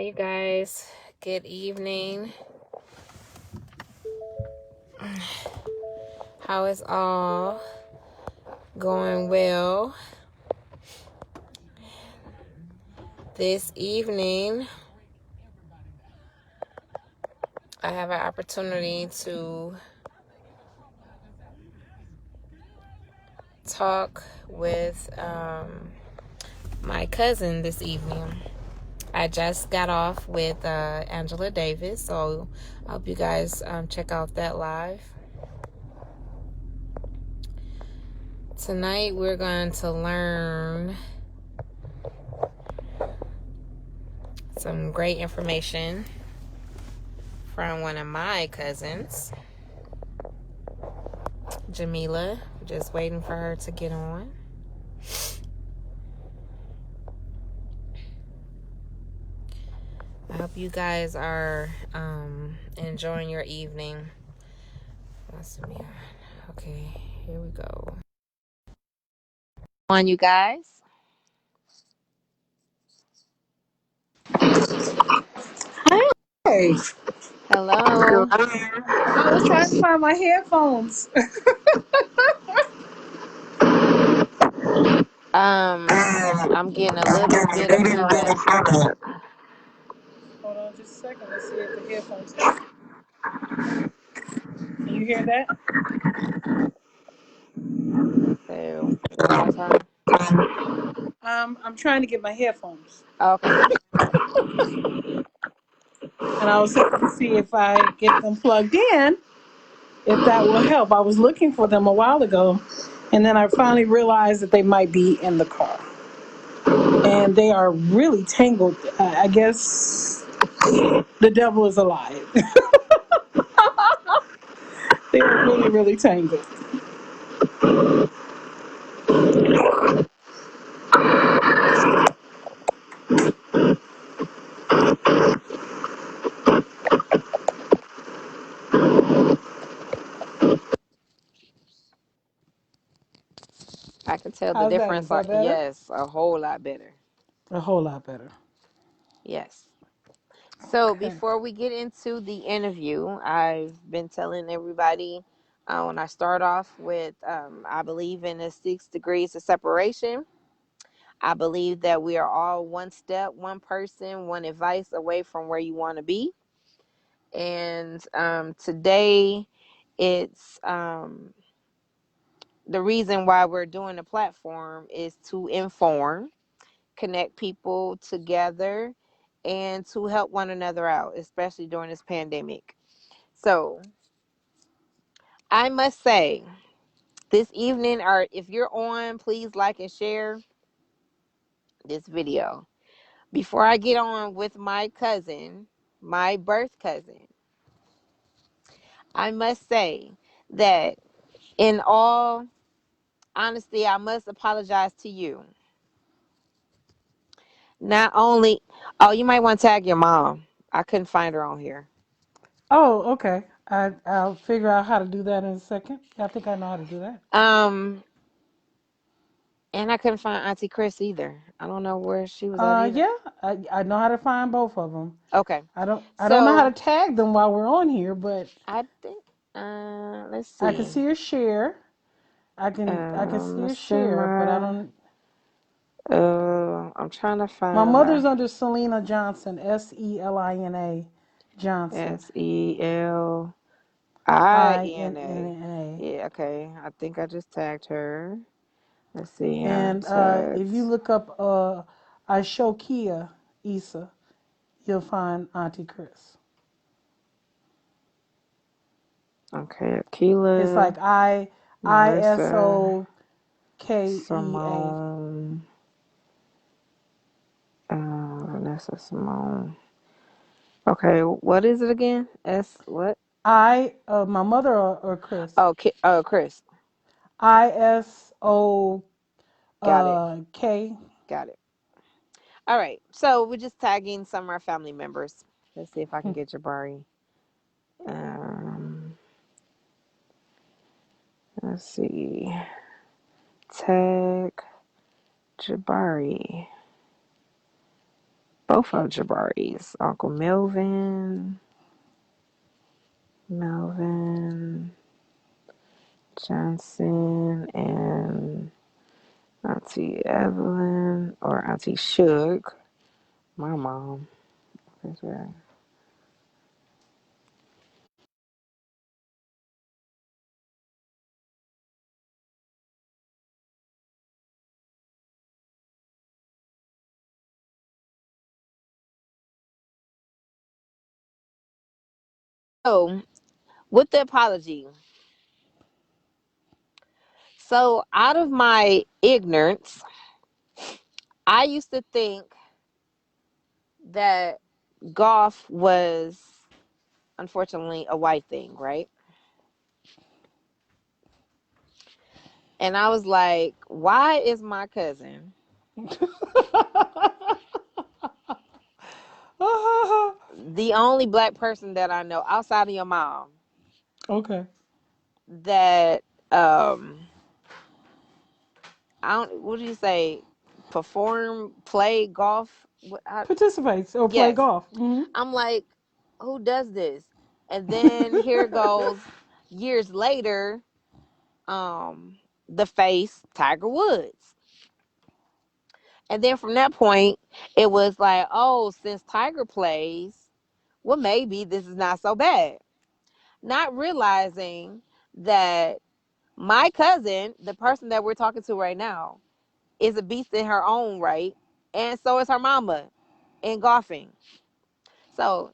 Hey, you guys. Good evening. How is all going? Well, this evening I have an opportunity to talk with my cousin this evening. I just got off with Angela Davis, so I hope you guys check out that live. Tonight we're going to learn some great information from one of my cousins, Jamila. Just waiting for her to get on. I hope you guys are enjoying your evening. Okay, here we go. On you guys. Hey, Hello. I was trying to find my headphones. I'm getting a little bit of feedback. Hold on just a second. Let's see if the headphones help. Can you hear that? So, one more time. I'm trying to get my headphones. Okay. And I was looking to see if I get them plugged in, if that will help. I was looking for them a while ago, and then I finally realized that they might be in the car. And they are really tangled. I guess the devil is alive. They are really, really tangled. I can tell the How's that? Is difference. that better? Yes, a whole lot better. A whole lot better. Yes. So Okay. before we get into the interview, I've been telling everybody when I start off with, I believe in the 6 degrees of separation. I believe that we are all one step, one person, one advice away from where you want to be. And today, it's the reason why we're doing the platform is to inform, connect people together, and to help one another out, especially during this pandemic. So I must say, this evening, or if you're on, please like and share this video. Before I get on with my cousin, my birth cousin, I must say that in all honesty, I must apologize to you. Not only, oh, you might want to tag your mom. I couldn't find her on here. Oh, okay. I'll figure out how to do that in a second. I think I know how to do that. Um, and I couldn't find Auntie Chris either. I don't know where she was at either. Yeah, I know how to find both of them. Okay, I don't know how to so tag them while we're on here, but I think let's I can see. see her share. I can see her Let's share, but I simmer. don't. I'm trying to My find mother's her. under Selena Johnson, Selina Johnson, SELINA. INNA. Yeah, okay. I think I just tagged her. Let's see. And if you Tags. look up Ashokia Issa, you'll find Auntie Chris. Okay, It's Akila, like Marissa, ISOKEA. Simone, Vanessa Simone. Okay, what is it again? S what? My mother or Chris. Oh, Chris. ISO Got it. K. Got it. All right. So we're just tagging some of our family members. Let's see if I can get Jabari. Um, let's see. Tag Jabari. Both of Jabari's. Uncle Melvin Johnson, and Auntie Evelyn, or Auntie Suge, my mom. That's right. So, with the apology, so out of my ignorance, I used to think that golf was unfortunately a white thing, right? And I was like, why is my cousin the only black person that I know outside of your mom Okay. that I don't, what do you say, perform, play golf? Participates or play Yes. golf. Hmm. I'm like, who does this? And then here goes years later, the face Tiger Woods. And then from that point, it was like, oh, since Tiger plays, well, maybe this is not so bad. Not realizing that my cousin, the person that we're talking to right now, is a beast in her own right, and so is her mama in golfing. So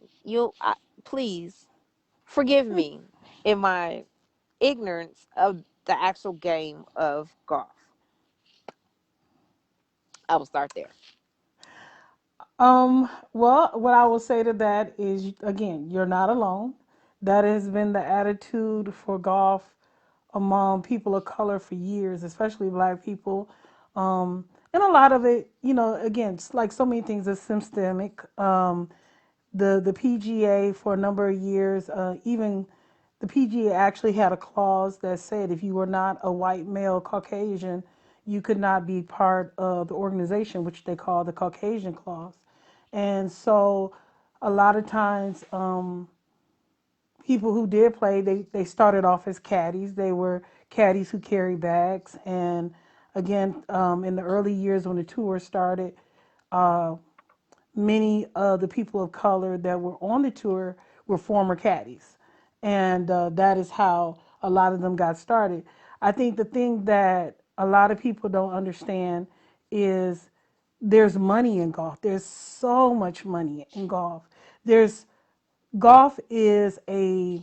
please forgive me in my ignorance of the actual game of golf. I will start there. Well, what I will say to that is, again, you're not alone. That has been the attitude for golf among people of color for years, especially black people. And a lot of it, again, it's like so many things is systemic. The PGA for a number of years, even the PGA actually had a clause that said if you were not a white male Caucasian, you could not be part of the organization, which they call the Caucasian clause. And so a lot of times, people who did play, they started off as caddies. They were caddies who carry bags. And again, in the early years when the tour started, uh, many of the people of color that were on the tour were former caddies. And that is how a lot of them got started. I think the thing that a lot of people don't understand is there's money in golf. There's so much money in golf. There's Golf is a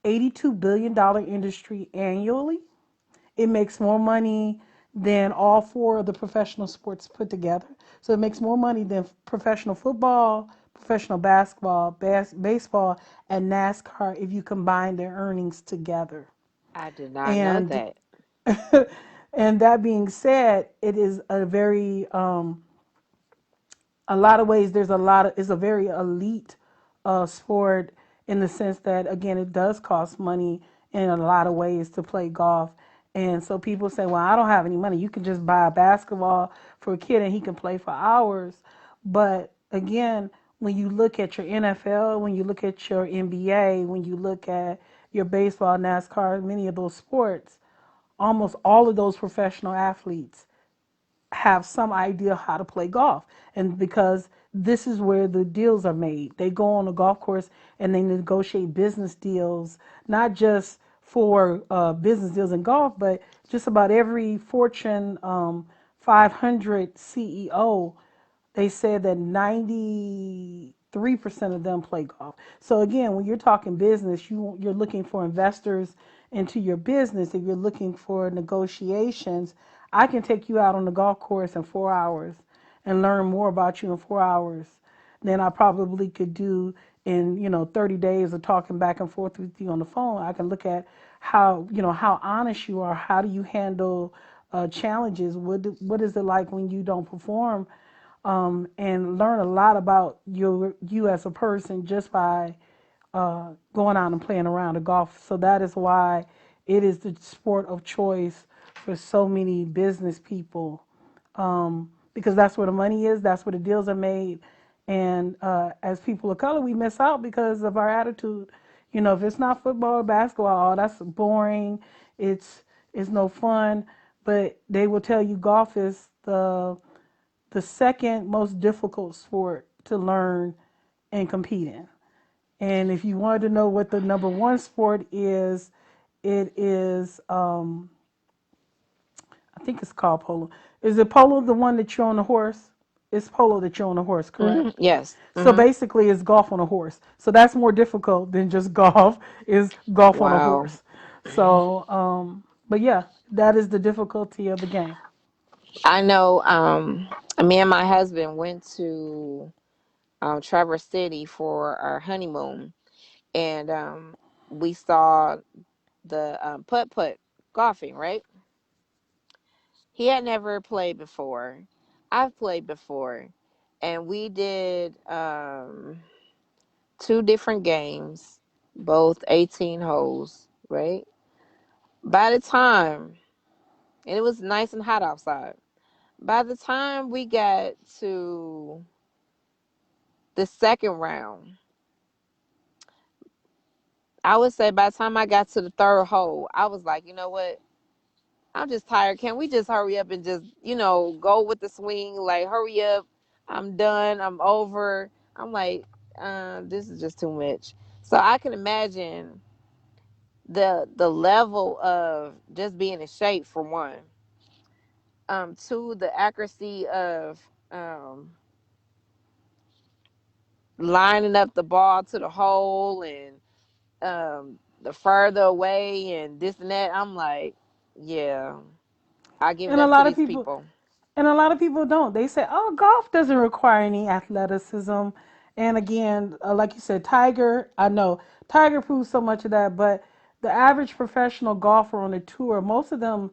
$82 billion industry annually. It makes more money than all four of the professional sports put together. So it makes more money than professional football, professional basketball, baseball, and NASCAR if you combine their earnings together. I did not know And that. and that being said, it is a lot of ways there's a lot of it's a very elite sport in the sense that again it does cost money in a lot of ways to play golf. And so people say, well, I don't have any money. You can just buy a basketball for a kid and he can play for hours. But again, when you look at your NFL, when you look at your NBA, when you look at your baseball, NASCAR, many of those sports, almost all of those professional athletes have some idea how to play golf. And because this is where the deals are made, they go on a golf course and they negotiate business deals, not just for business deals in golf, but just about every Fortune 500 CEO, they said that 93% of them play golf. So again, when you're talking business, you're looking for investors into your business. If you're looking for negotiations, I can take you out on the golf course in 4 hours and learn more about you in 4 hours than I probably could do in 30 days of talking back and forth with you on the phone. I can look at how honest you are. How do you handle challenges? What is it like when you don't perform? And learn a lot about you as a person just by going out and playing around the golf. So that is why it is the sport of choice for so many business people, because that's where the money is, that's where the deals are made, And as people of color, we miss out because of our attitude. You know, if it's not football or basketball, oh, that's boring. It's it's no fun. But they will tell you golf is the second most difficult sport to learn and compete in. And if you wanted to know what the number one sport is, it is I think it's called polo. Is it polo the one that you're on the horse? It's polo that you're on the horse, correct? Yes. So basically, it's golf on a horse. So that's more difficult than just golf. Is golf on a Wow. horse. So, but yeah, that is the difficulty of the game. I know. Me and my husband went to Traverse City for our honeymoon, and we saw the putt putt golfing. Right? He had never played before. I've played before, and we did two different games, both 18 holes. Right? By the time, and it was nice and hot outside. By the time we got to the second round, I would say by the time I got to the third hole, I was like, you know what? I'm just tired. Can we just hurry up and just, go with the swing? Like, hurry up. I'm done. I'm over. I'm like, this is just too much. So I can imagine the level of just being in shape for one. Two, the accuracy of lining up the ball to the hole and the further away and this and that. I'm like, yeah, I give it And a up to lot of these people, people. And a lot of people don't. They say, "Oh, golf doesn't require any athleticism." And again, like you said, Tiger. I know Tiger proves so much of that, but the average professional golfer on the tour, most of them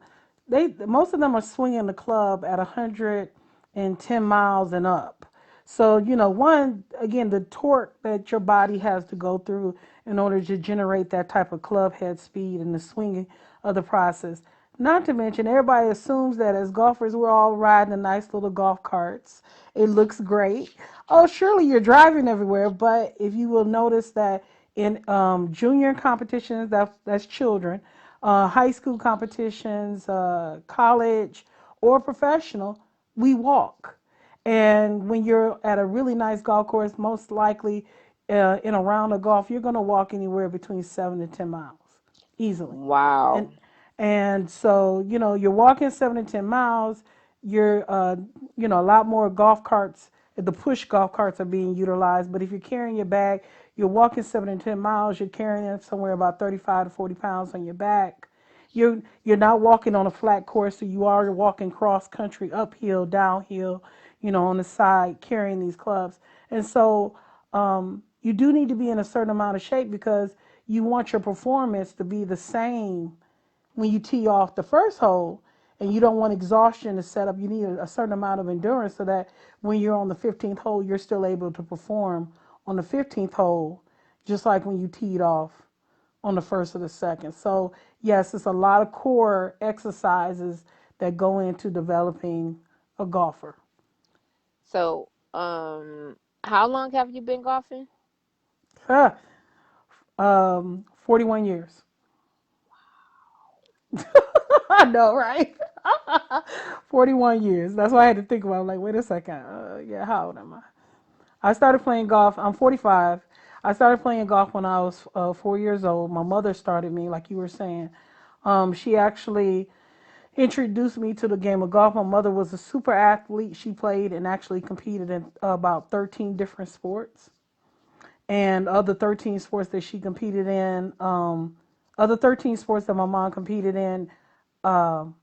are swinging the club at 110 miles and up. So one again, the torque that your body has to go through in order to generate that type of club head speed and the swinging of the process. Not to mention, everybody assumes that as golfers, we're all riding the nice little golf carts. It looks great. Oh, surely you're driving everywhere, but if you will notice that in junior competitions, that's children, high school competitions, college, or professional, we walk. And when you're at a really nice golf course, most likely in a round of golf, you're going to walk anywhere between 7 to 10 miles easily. And Wow. so you're walking 7 to 10 miles. You're a lot more golf carts. The push golf carts are being utilized. But if you're carrying your bag, you're walking 7 to 10 miles. You're carrying somewhere about 35 to 40 pounds on your back. You're not walking on a flat course, so you are walking cross country, uphill, downhill, on the side, carrying these clubs. And so you do need to be in a certain amount of shape because you want your performance to be the same when you tee off the first hole, and you don't want exhaustion to set up. You need a certain amount of endurance so that when you're on the 15th hole, you're still able to perform on the 15th hole, just like when you teed off on the first or the second. So, yes, it's a lot of core exercises that go into developing a golfer. So, how long have you been golfing? 41 years. I know, right? 41 years. That's why I had to think about it. I'm like, wait a second. Yeah, how old am I? I started playing golf. I'm 45. I started playing golf when I was 4 years old. My mother started me, like you were saying. She actually introduced me to the game of golf. My mother was a super athlete. She played and actually competed in about 13 different sports. And of the 13 sports that she competed in, other 13 sports that my mom competed in, um,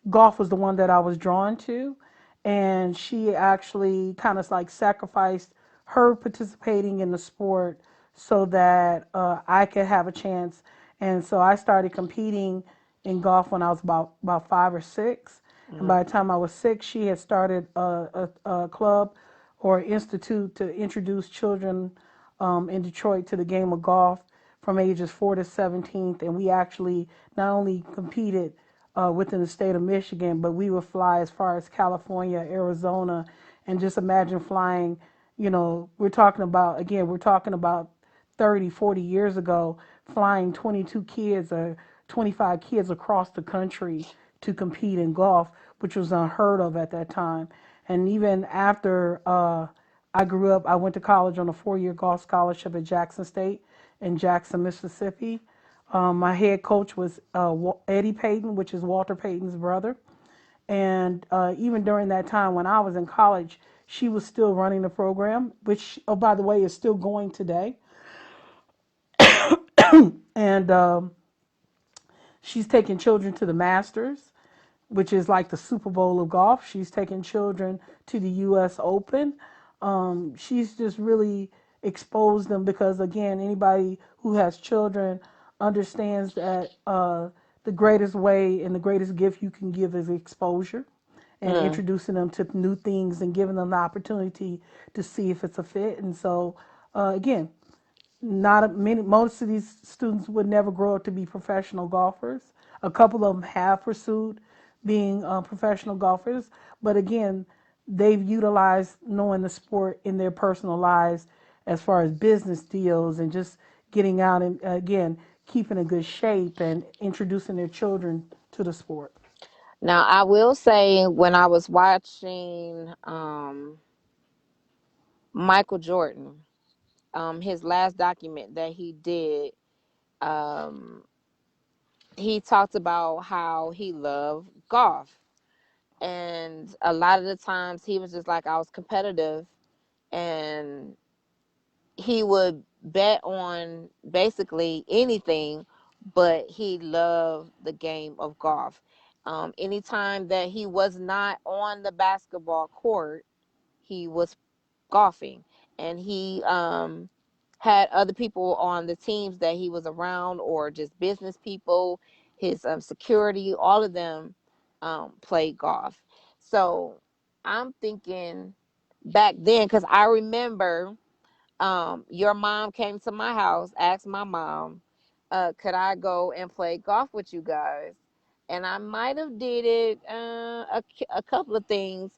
golf was the one that I was drawn to, and she actually kind of like sacrificed her participating in the sport so that I could have a chance. And so I started competing in golf when I was about 5 or 6. And by the Mm. time I was 6, she had started a club or institute to introduce children in Detroit to the game of golf from ages 4 to 17. And we actually not only competed within the state of Michigan, but we would fly as far as California, Arizona, and just imagine flying, we're talking about, again, we're talking about 30, 40 years ago, flying 22 kids or 25 kids across the country to compete in golf, which was unheard of at that time. And even after I grew up, I went to college on a 4-year golf scholarship at Jackson State in Jackson, Mississippi. My head coach was Eddie Payton, which is Walter Payton's brother. And even during that time when I was in college, she was still running the program, which, oh, by the way, is still going today. And she's taking children to the Masters, which is like the Super Bowl of golf. She's taking children to the U.S. Open. She's just really exposed them because, again, anybody who has children understands that the greatest way and the greatest gift you can give is exposure and Mm. introducing them to new things and giving them the opportunity to see if it's a fit. And so, again, not a, many most of these students would never grow up to be professional golfers. A couple of them have pursued being professional golfers, but again, they've utilized knowing the sport in their personal lives as far as business deals and just getting out and again keeping in good shape and introducing their children to the sport. Now, I will say when I was watching Michael Jordan, his last document that he did, um, he talked about how he loved golf. And a lot of the times he was just like, I was competitive, and he would bet on basically anything, but he loved the game of golf. Anytime that he was not on the basketball court, he was golfing, and he had other people on the teams that he was around, or just business people, his security, all of them played golf. So I'm thinking back then, because I remember your mom came to my house, asked my mom, could I go and play golf with you guys? And I might have did it a couple of things,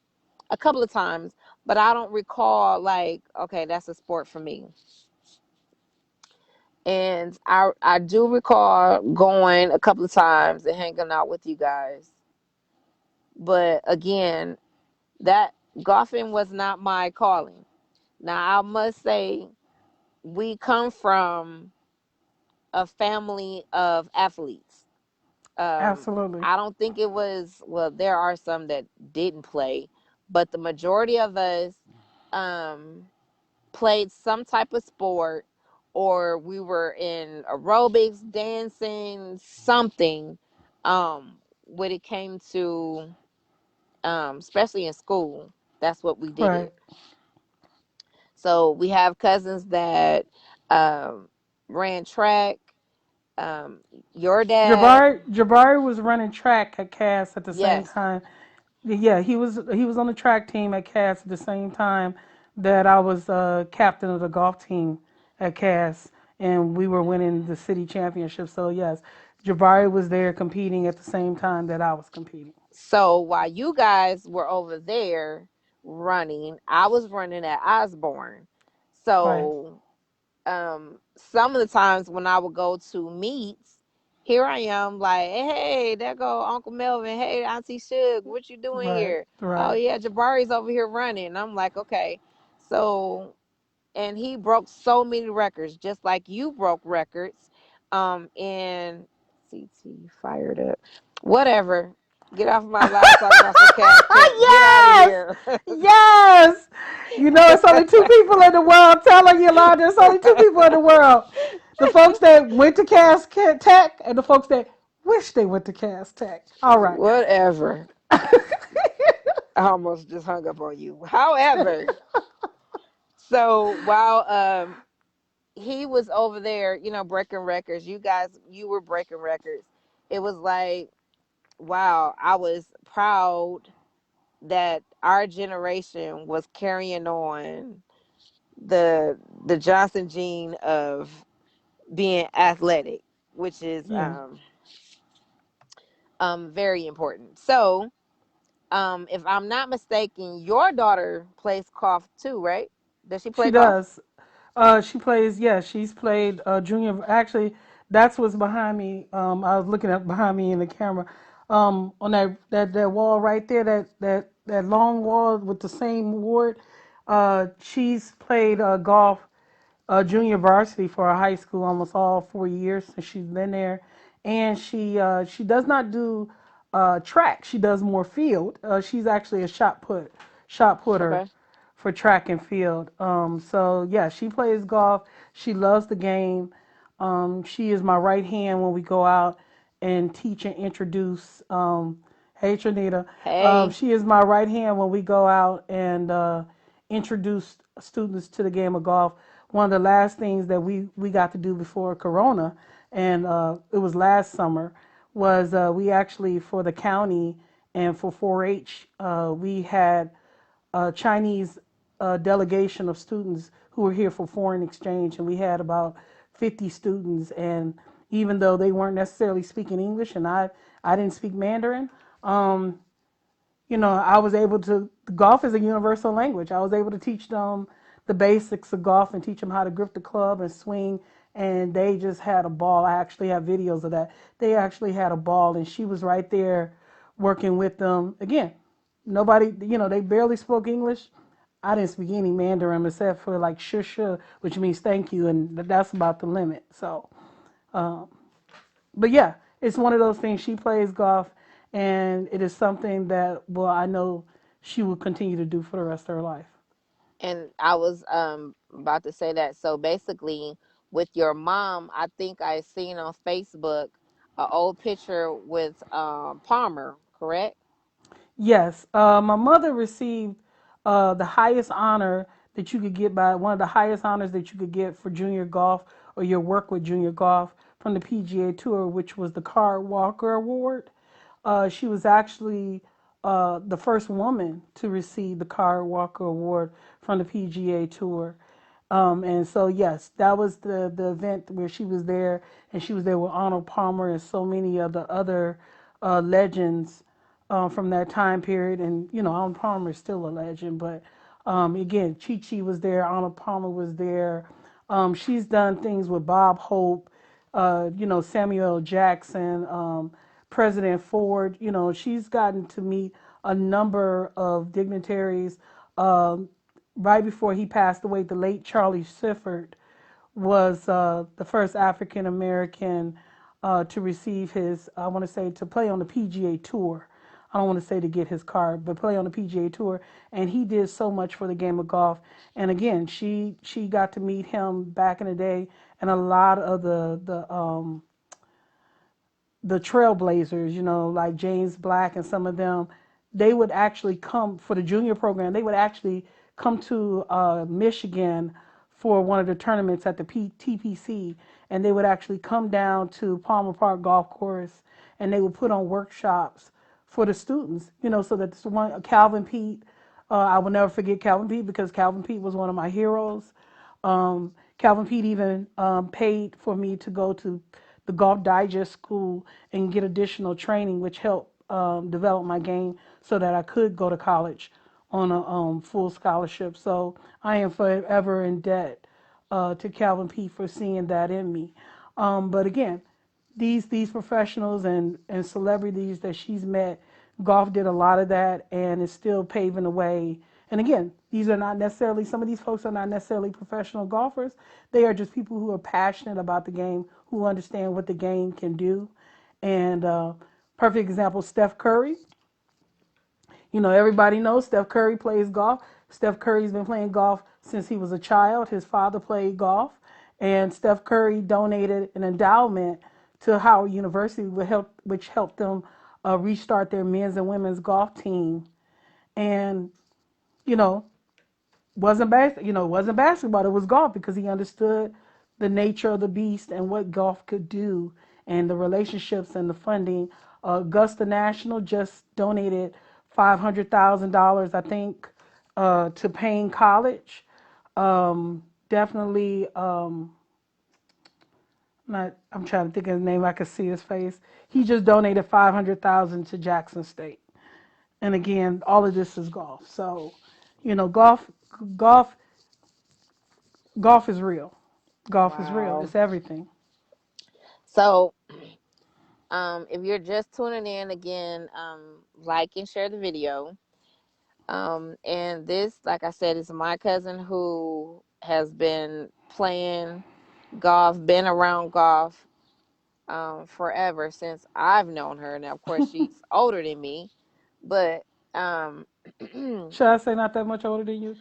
a couple of times, but I don't recall like, okay, that's a sport for me. And I do recall going a couple of times and hanging out with you guys. But again, that golfing was not my calling. Now I must say we come from a family of athletes. Absolutely. I don't think it was, well, there are some that didn't play, but the majority of us um, played some type of sport, or we were in aerobics, dancing, something when it came to, especially in school. That's what we did. Right. So we have cousins that um, ran track. Um, your dad, Jabari was running track at Cass at the same yes. time. Yeah, he was on the track team at Cass at the same time that I was captain of the golf team at Cass, and we were winning the city championship. So yes, Jabari was there competing at the same time that I was competing. So while you guys were over there running, I was running at Osborne. Right, So some of the times when I would go to meets, here I am like, hey, there go Uncle Melvin. Hey, Auntie Suge, what you doing right, here? Oh right. yeah, Jabari's over here running. And I'm like, okay. So, and he broke so many records, just like you broke records. And CT fired up. Whatever. Get off my live talking about some cash tech. Get out of Yes, here. yes. You know, it's only two people in the world. Telling you, Lord, there's only two people in the world: the folks that went to Cass Tech and the folks that wish they went to Cass Tech. All right. Whatever. I almost just hung up on you. However, so while he was over there, breaking records, you were breaking records. It was like, wow, I was proud that our generation was carrying on the Johnson gene of being athletic, which is Yeah. very important. So, if I'm not mistaken, your daughter plays golf too, right? Does she She play golf? does. She plays. Yeah, she's played junior. Actually, that's what's behind me. I was looking at behind me in the camera. On that wall right there, that long wall with the same award. She's played golf junior varsity for a high school almost all 4 years since she's been there, and she does not do track. She does more field. She's actually a shot putter Okay. for track and field. So yeah, she plays golf. She loves the game. She is my right hand when we go out and teach and introduce. Hey Trinita, Hey. she is my right hand when we go out and introduce students to the game of golf. One of the last things that we got to do before Corona, and it was last summer, was we actually for the county and for 4-H, we had a Chinese delegation of students who were here for foreign exchange, and we had about 50 students. And even though they weren't necessarily speaking English, and I didn't speak Mandarin, um, I was able to. Golf is a universal language. I was able to teach them the basics of golf and teach them how to grip the club and swing. And they just had a ball. I actually have videos of that. They actually had a ball, and she was right there working with them. Again, nobody, they barely spoke English. I didn't speak any Mandarin except for like shusha, which means thank you, and that's about the limit. So, but yeah, it's one of those things. She plays golf, and it is something that, well, I know she will continue to do for the rest of her life. And I was about to say that. So basically, with your mom, I think I seen on Facebook an old picture with Palmer, correct? Yes, my mother received the highest honor that you could get by one of the highest honors that you could get for junior golf or your work with junior golf from the PGA Tour, which was the Card Walker Award. She was actually the first woman to receive the Card Walker Award from the PGA Tour. And so, yes, that was the event where she was there, and she was there with Arnold Palmer and so many of the other legends from that time period. And, Arnold Palmer is still a legend, but again, Chi Chi was there, Arnold Palmer was there. She's done things with Bob Hope, Samuel Jackson, President Ford. She's gotten to meet a number of dignitaries. Um, right before he passed away, the late Charlie Sifford was the first African American to receive his, I want to say, to play on the PGA Tour. I don't want to say to get his card, but play on the PGA Tour. And he did so much for the game of golf. And again, she got to meet him back in the day, and a lot of the trailblazers, like James Black and some of them, they would actually come for the junior program. They would actually come to Michigan for one of the tournaments at the TPC, and they would actually come down to Palmer Park Golf Course, and they would put on workshops for the students, so that this one Calvin Pete, I will never forget Calvin Pete because Calvin Pete was one of my heroes. Calvin Pete even paid for me to go to the Golf Digest School and get additional training, which helped develop my game so that I could go to college on a full scholarship. So I am forever in debt to Calvin Pete for seeing that in me. But again, these professionals and celebrities that she's met, golf did a lot of that and is still paving the way. And again, these are not necessarily, some of these folks are not necessarily professional golfers. They are just people who are passionate about the game, who understand what the game can do. And perfect example, Steph Curry. Everybody knows Steph Curry plays golf. Steph Curry's been playing golf since he was a child. His father played golf, and Steph Curry donated an endowment to Howard University, which helped them restart their men's and women's golf team. And you know, wasn't basketball. It was golf because he understood the nature of the beast and what golf could do, and the relationships and the funding. Augusta National just donated $500,000, I think, to Payne College. Definitely, not. I'm trying to think of his name. I can see his face. He just donated 500,000 to Jackson State. And again, all of this is golf. So, golf Golf is real. Golf is real. Wow. It's everything. So, if you're just tuning in again, like and share the video. And this, like I said, is my cousin who has been playing golf, been around golf forever since I've known her. Now, of course, she's older than me, but um, Should I say not that much older than you?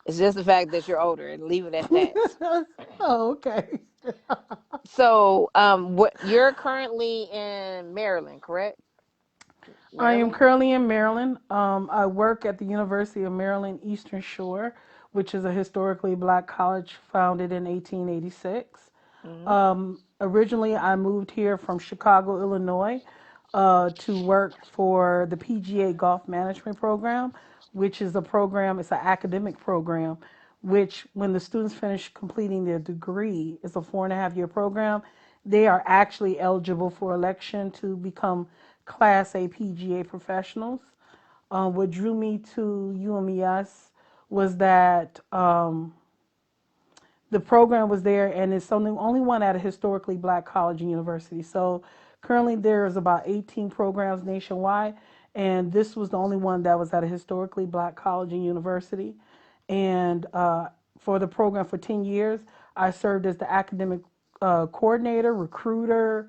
it's just the fact that you're older and leave it at that. Oh, okay. So, what you're currently in Maryland, correct? I am Maryland. currently in Maryland. I work at the University of Maryland Eastern Shore, which is a historically black college founded in 1886. Hmm. Originally, I moved here from Chicago, Illinois, to work for the PGA Golf Management Program, which is a program, it's an academic program, which when the students finish completing their degree, it's a 4.5 year program, they are actually eligible for election to become Class A PGA professionals. What drew me to UMES was that the program was there, and it's only one at a historically black college and university. So currently there's about 18 programs nationwide, and this was the only one that was at a historically black college and university. And for the program for 10 years, I served as the academic coordinator, recruiter,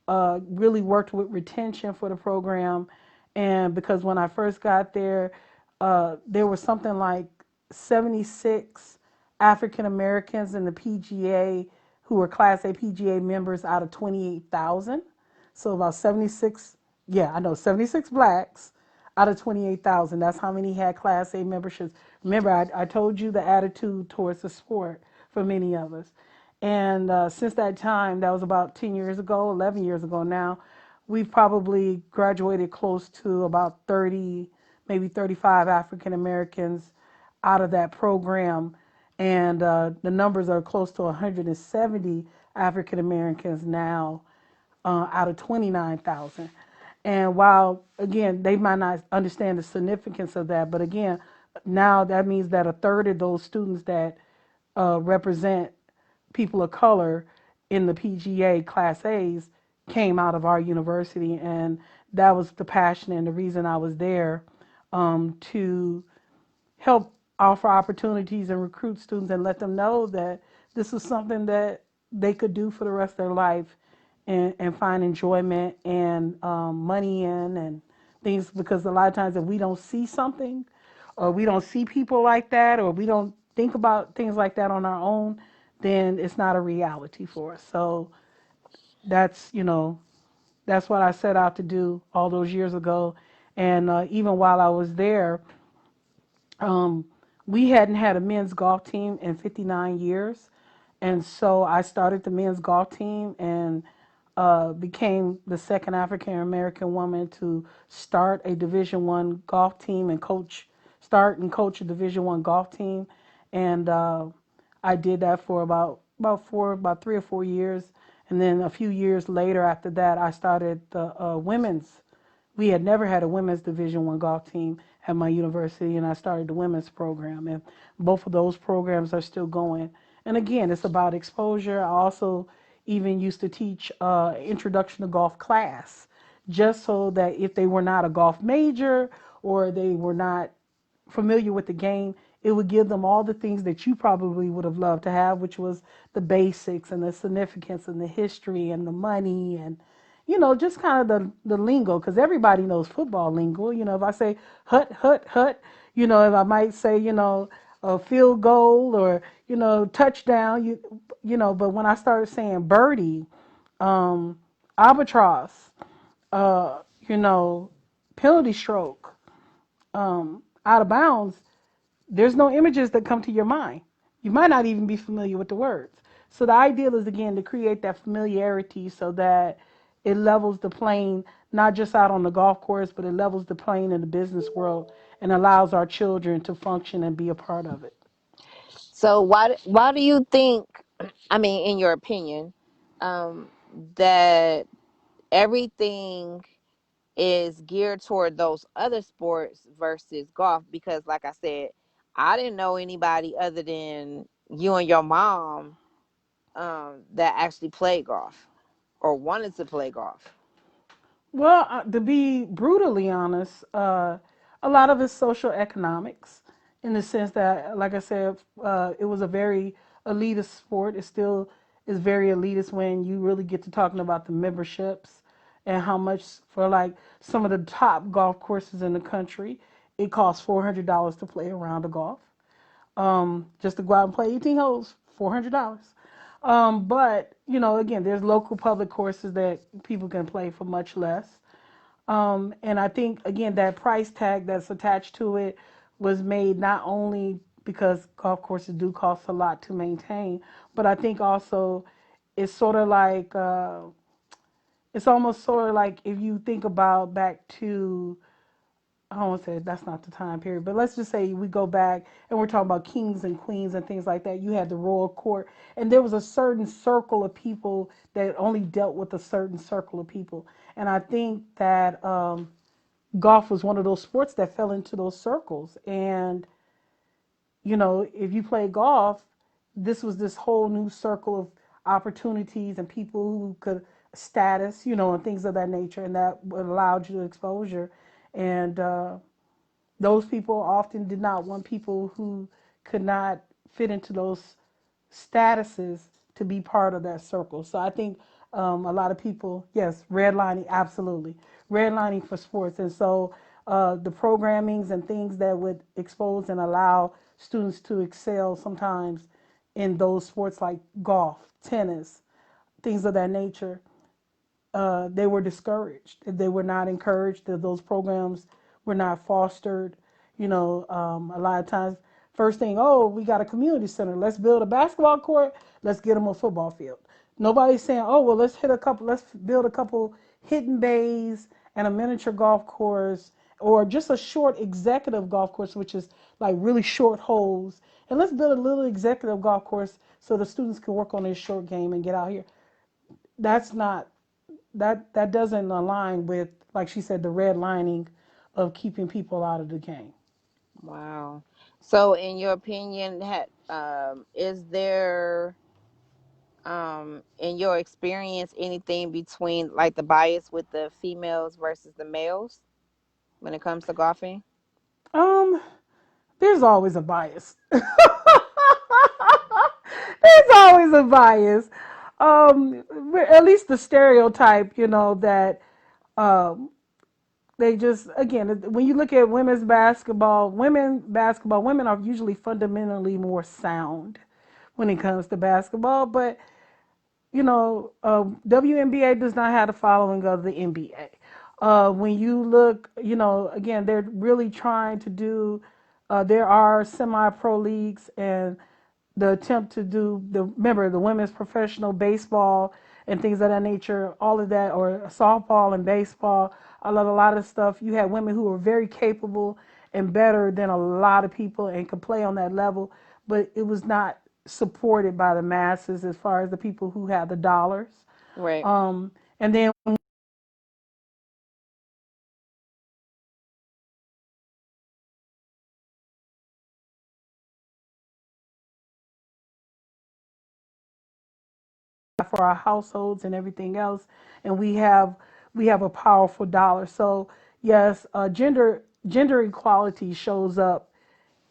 really worked with retention for the program. And because when I first got there, there was something like 76 African Americans in the PGA who were Class A PGA members out of 28,000. So about 76, yeah, I know, 76 blacks out of 28,000. That's how many had Class A memberships. Remember, I told you the attitude towards the sport for many of us. And since that time, that was about 10 years ago, 11 years ago now, we've probably graduated close to about 30, maybe 35 African Americans out of that program. And the numbers are close to 170 African Americans now out of 29,000. And while, again, they might not understand the significance of that, but again, now that means that a third of those students that represent people of color in the PGA Class A's came out of our university. And that was the passion and the reason I was there to help offer opportunities and recruit students and let them know that this is something that they could do for the rest of their life and find enjoyment and money in and things, because a lot of times if we don't see something or we don't see people like that or we don't think about things like that on our own, then it's not a reality for us. So that's, that's what I set out to do all those years ago. And even while I was there, um, we hadn't had a men's golf team in 59 years. And so I started the men's golf team and became the second African American woman to start a Division One golf team and start and coach a Division One golf team. And I did that for about 3 or 4 years. And then a few years later after that, I started the women's. We had never had a women's Division One golf team at my university, and I started the women's program. And both of those programs are still going. And again, it's about exposure. I also even used to teach introduction to golf class, just so that if they were not a golf major or they were not familiar with the game, it would give them all the things that you probably would have loved to have, which was the basics and the significance and the history and the money and just kind of the lingo, because everybody knows football lingo. If I say hut, hut, hut, if I might say, a field goal or, touchdown, but when I started saying birdie, um, albatross, uh, you know, penalty stroke, out of bounds, there's no images that come to your mind. You might not even be familiar with the words. So the ideal is again to create that familiarity so that it levels the playing not just out on the golf course, but it levels the playing in the business world and allows our children to function and be a part of it. So why do you think? I mean, in your opinion, um, that everything is geared toward those other sports versus golf? Because, like I said, I didn't know anybody other than you and your mom that actually played golf or wanted to play golf. Well, to be brutally honest, a lot of it's social economics in the sense that, like I said, it was a very elitist sport. It still is very elitist when you really get to talking about the memberships and how much for like some of the top golf courses in the country. It costs $400 to play a round of golf. Just to go out and play 18 holes, $400. But you know, again, there's local public courses that people can play for much less. And I think again that price tag that's attached to it was made not only because golf courses do cost a lot to maintain, but I think also it's sort of like it's almost sort of like if you think about back to I don't want to say that's not the time period, but let's just say we go back and we're talking about kings and queens and things like that. You had the royal court, and there was a certain circle of people that only dealt with a certain circle of people. And I think that golf was one of those sports that fell into those circles. And you know, if you play golf, this was this whole new circle of opportunities and people who could status, you know, and things of that nature, and that allowed you exposure. And those people often did not want people who could not fit into those statuses to be part of that circle. So I think a lot of people, yes, redlining, absolutely, redlining for sports. And so the programmings and things that would expose and allow students to excel sometimes in those sports like golf, tennis, things of that nature, they were discouraged. They were not encouraged. Those programs were not fostered. You know, a lot of times, first thing, oh, we got a community center. Let's build a basketball court. Let's get them a football field. Nobody's saying, oh, well, let's build a couple hidden bays and a miniature golf course or just a short executive golf course, which is like really short holes. And let's build a little executive golf course so the students can work on their short game and get out here. That's not that doesn't align with, like she said, the red lining of keeping people out of the game. Wow. So, in your opinion, is there, in your experience, anything between like the bias with the females versus the males when it comes to golfing? Um, there's always a bias. There's always a bias. At least the stereotype, you know, that um, they just again when you look at women are usually fundamentally more sound when it comes to basketball, but you know, WNBA does not have the following of the NBA. When you look, you know, again, they're really trying to do. There are semi-pro leagues, and the attempt to do remember the women's professional baseball and things of that nature, all of that, or softball and baseball, a lot of stuff. You had women who were very capable and better than a lot of people and could play on that level, but it was not supported by the masses as far as the people who had the dollars. Right. And then for our households and everything else, and we have a powerful dollar. So yes, gender equality shows up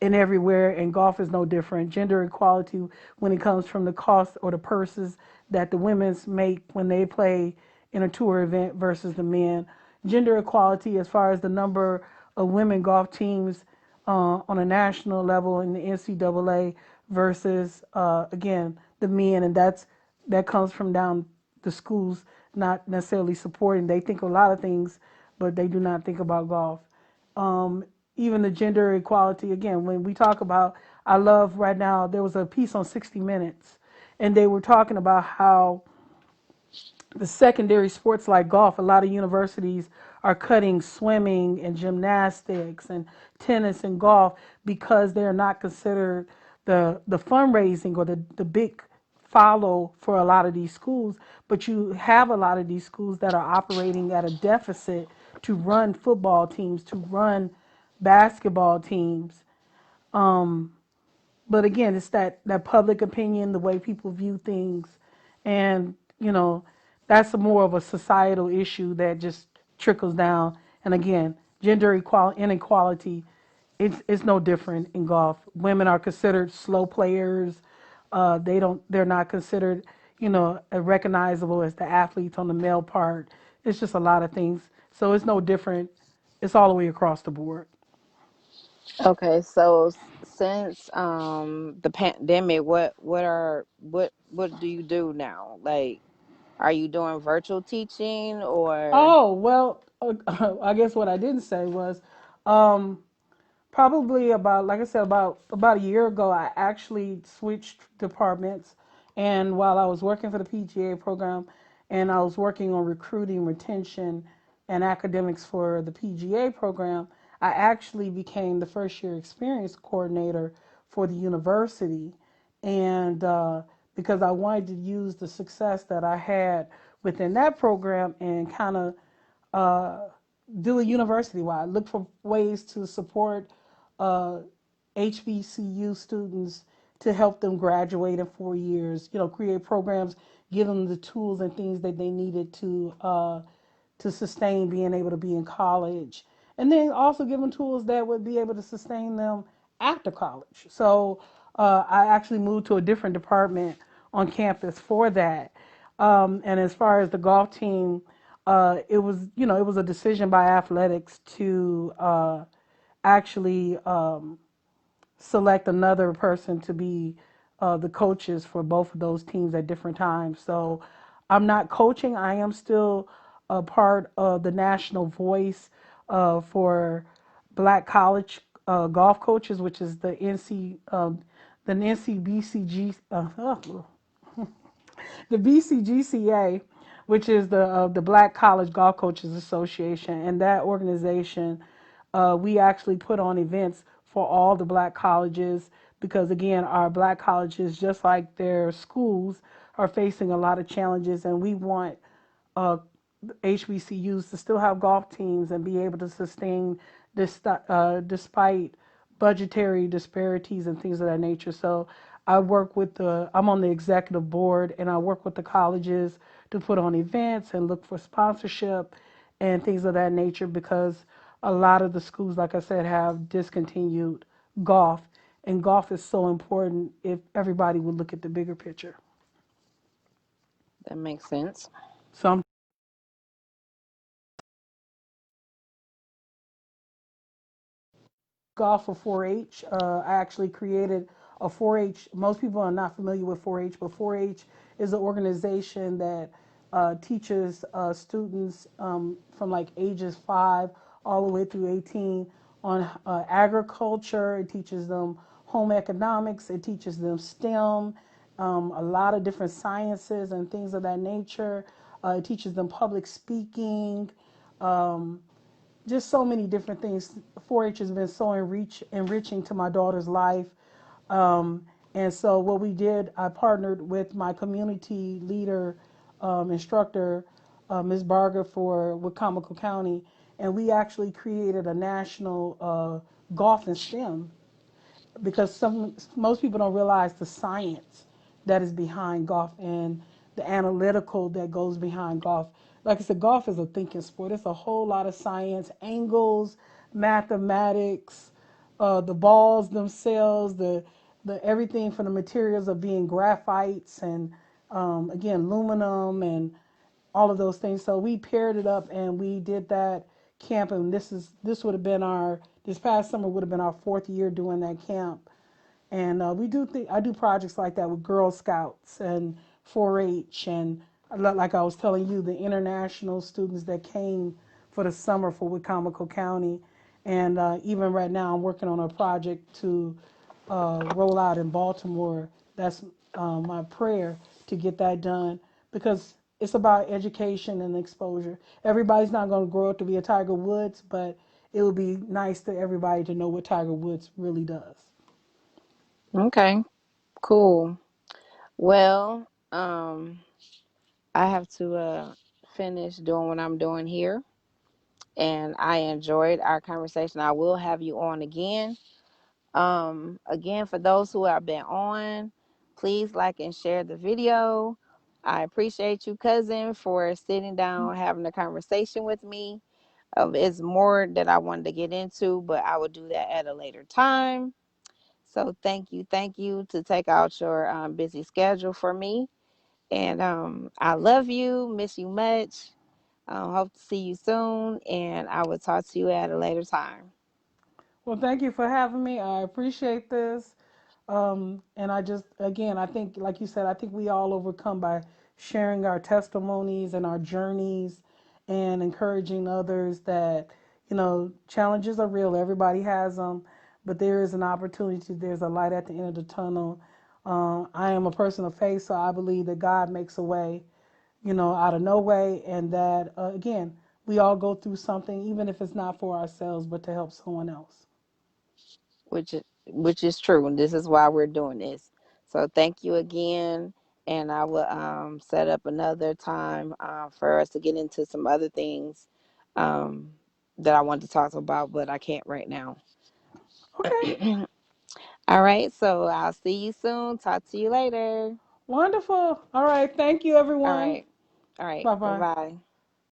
in everywhere, and golf is no different. Gender equality when it comes from the cost or the purses that the women's make when they play in a tour event versus the men. Gender equality as far as the number of women golf teams on a national level in the NCAA versus again the men, and that comes from down the schools not necessarily supporting. They think a lot of things, but they do not think about golf. Um, Even the gender equality again when we talk about I love right now there was a piece on 60 Minutes and they were talking about how the secondary sports like golf, a lot of universities are cutting swimming and gymnastics and tennis and golf because they're not considered the fundraising or the big follow for a lot of these schools. But you have a lot of these schools that are operating at a deficit to run football teams, to run basketball teams, Um, but again, it's that public opinion, the way people view things, and that's more of a societal issue that just trickles down. And again, gender inequality, it's no different in golf. Women are considered slow players. They're not considered recognizable as the athletes on the male part. It's just a lot of things. So it's no different. It's all the way across the board. Okay, so since the pandemic, what do you do now? Like, are you doing virtual teaching or? Oh well, I guess what I didn't say was, um, probably about, like I said, about a year ago, I actually switched departments, and while I was working for the PGA program, and I was working on recruiting, retention, and academics for the PGA program, I actually became the first year experience coordinator for the university, and because I wanted to use the success that I had within that program and kind of uh, do a university wide, look for ways to support uh, HBCU students to help them graduate in 4 years. Create programs, give them the tools and things that they needed to sustain being able to be in college, and then also give them tools that would be able to sustain them after college. So I actually moved to a different department on campus for that. And as far as the golf team, it was a decision by athletics to actually select another person to be the coaches for both of those teams at different times. So I'm not coaching. I am still a part of the national voice for Black college golf coaches, which is the NCBCG, the BCGCA, which is the Black College Golf Coaches Association, and that organization, we actually put on events for all the Black colleges because again, our Black colleges, just like their schools, are facing a lot of challenges, and we want uh, HBCUs to still have golf teams and be able to sustain this despite budgetary disparities and things of that nature. So I'm on the executive board and I work with the colleges to put on events and look for sponsorship and things of that nature because a lot of the schools, like I said, have discontinued golf, and golf is so important if everybody would look at the bigger picture. That makes sense. So I'm golf for 4-H. I actually created a 4-H. Most people are not familiar with 4-H, but 4-H is an organization that teaches students from like ages 5 all the way through 18 on agriculture. It teaches them home economics. It teaches them STEM, a lot of different sciences and things of that nature. It teaches them public speaking. Um, just so many different things. 4-H has been so enriching to my daughter's life. Um, and so what we did, I partnered with my community leader, instructor, Ms. Barger for Wicomico County, and we actually created a national golf and STEM because most people don't realize the science that is behind golf and the analytical that goes behind golf. Like I said, golf is a thinking sport. It's a whole lot of science, angles, mathematics, the balls themselves, the everything from the materials of being graphites and again aluminum and all of those things. So we paired it up and we did that camp, and this would have been our this past summer would have been our 4th year doing that camp. And I do projects like that with Girl Scouts and 4-H, and like I was telling you, the international students that came for the summer for Wicomico County, and even right now I'm working on a project to roll out in Baltimore. That's my prayer to get that done because it's about education and exposure. Everybody's not going to grow up to be a Tiger Woods, but it would be nice to everybody to know what Tiger Woods really does. Okay, cool. Well, I have to finish doing what I'm doing here, and I enjoyed our conversation. I will have you on again. Again, for those who have been on, please like and share the video. I appreciate you, cousin, for sitting down, having a conversation with me. It's more that I wanted to get into, but I will do that at a later time. So thank you to take out your busy schedule for me. And I love you, miss you much. Hope to see you soon, and I will talk to you at a later time. Well, thank you for having me. I appreciate this. And I just, again, I think, like you said, I think we all overcome by sharing our testimonies and our journeys and encouraging others that, challenges are real. Everybody has them, but there is an opportunity. There's a light at the end of the tunnel. I am a person of faith, so I believe that God makes a way, out of no way. And that, again, we all go through something, even if it's not for ourselves, but to help someone else. Which is true, and this is why we're doing this. So thank you again, and I will set up another time for us to get into some other things um, that I want to talk about, but I can't right now. Okay. All right, so I'll see you soon. Talk to you later. Wonderful. All right. Thank you, All everyone. right, all right, Bye bye bye. bye.